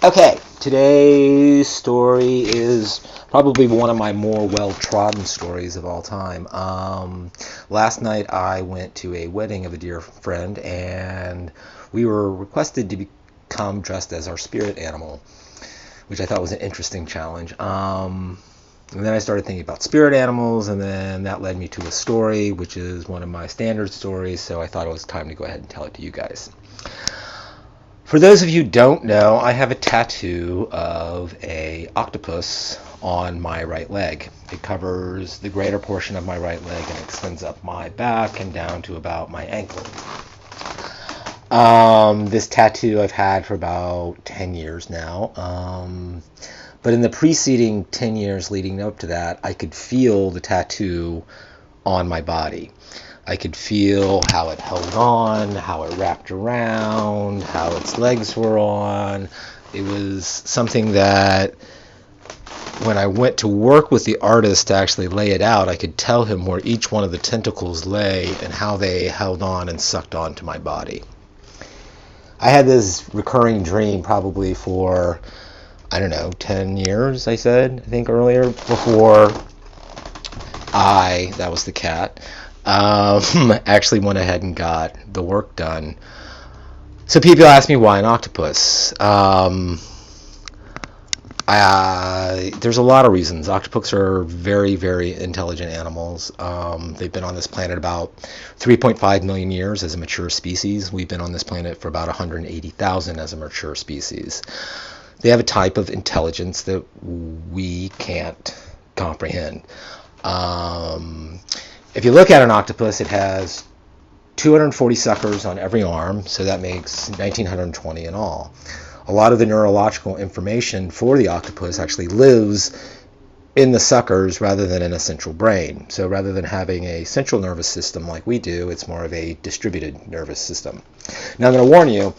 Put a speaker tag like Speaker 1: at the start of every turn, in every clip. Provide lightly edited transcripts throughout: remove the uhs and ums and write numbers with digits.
Speaker 1: Okay, today's story is probably one of my more well-trodden stories of all time. Last night I went to a wedding of a dear friend, and we were requested to become dressed as our spirit animal, which I thought was an interesting challenge. And then I started thinking about spirit animals, and then that led me to a story, which is one of my standard stories, so I thought it was time to go ahead and tell it to you guys. For those of you who don't know, I have a tattoo of a octopus on my right leg. It covers the greater portion of my right leg and extends up my back and down to about my ankle. This tattoo I've had for about 10 years now. But in the preceding 10 years leading up to that, I could feel the tattoo on my body. I could feel how it held on, how it wrapped around, how its legs were on. It was something that when I went to work with the artist to actually lay it out, I could tell him where each one of the tentacles lay and how they held on and sucked onto my body. I had this recurring dream probably for, 10 years, I think earlier, before that was the cat, actually went ahead and got the work done. So people ask me why an octopus. There's a lot of reasons. Octopuses are very, very intelligent animals. They've been on this planet about 3.5 million years as a mature species. We've been on this planet for about 180,000 as a mature species. They have a type of intelligence that we can't comprehend. If you look at an octopus, it has 240 suckers on every arm, so that makes 1,920 in all. A lot of the neurological information for the octopus actually lives in the suckers rather than in a central brain. So rather than having a central nervous system like we do, it's more of a distributed nervous system. Now I'm going to warn you,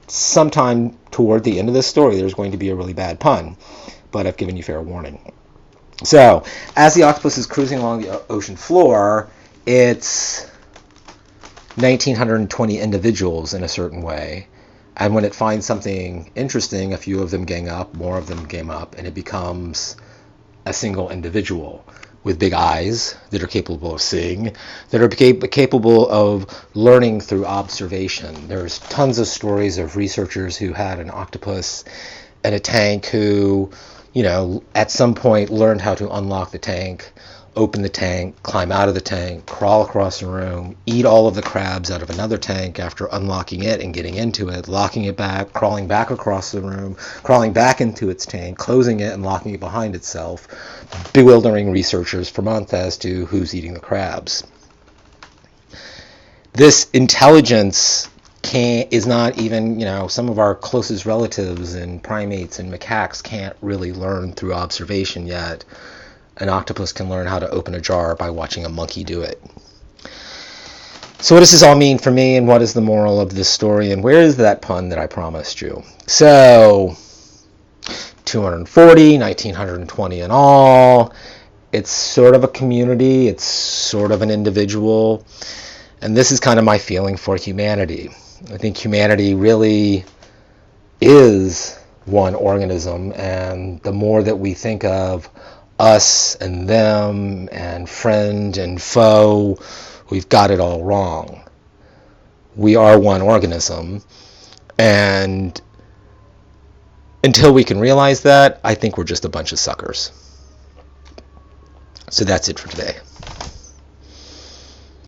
Speaker 1: sometime toward the end of this story, there's going to be a really bad pun, but I've given you fair warning. So, as the octopus is cruising along the ocean floor, it's 1,920 individuals in a certain way. And when it finds something interesting, a few of them gang up, more of them gang up, and it becomes a single individual with big eyes that are capable of seeing, that are capable of learning through observation. There's tons of stories of researchers who had an octopus in a tank who, at some point learned how to unlock the tank, open the tank, climb out of the tank, crawl across the room, eat all of the crabs out of another tank after unlocking it and getting into it, locking it back, crawling back across the room, crawling back into its tank, closing it and locking it behind itself, bewildering researchers for months as to who's eating the crabs. This intelligence is not even, some of our closest relatives and primates and macaques can't really learn through observation yet. An octopus can learn how to open a jar by watching a monkey do it. So what does this all mean for me, and what is the moral of this story, and where is that pun that I promised you? So, 240, 1,920 in all. It's sort of a community. It's sort of an individual. And this is kind of my feeling for humanity. I think humanity really is one organism, and the more that we think of us and them and friend and foe, we've got it all wrong. We are one organism, and until we can realize that, I think we're just a bunch of suckers. So that's it for today.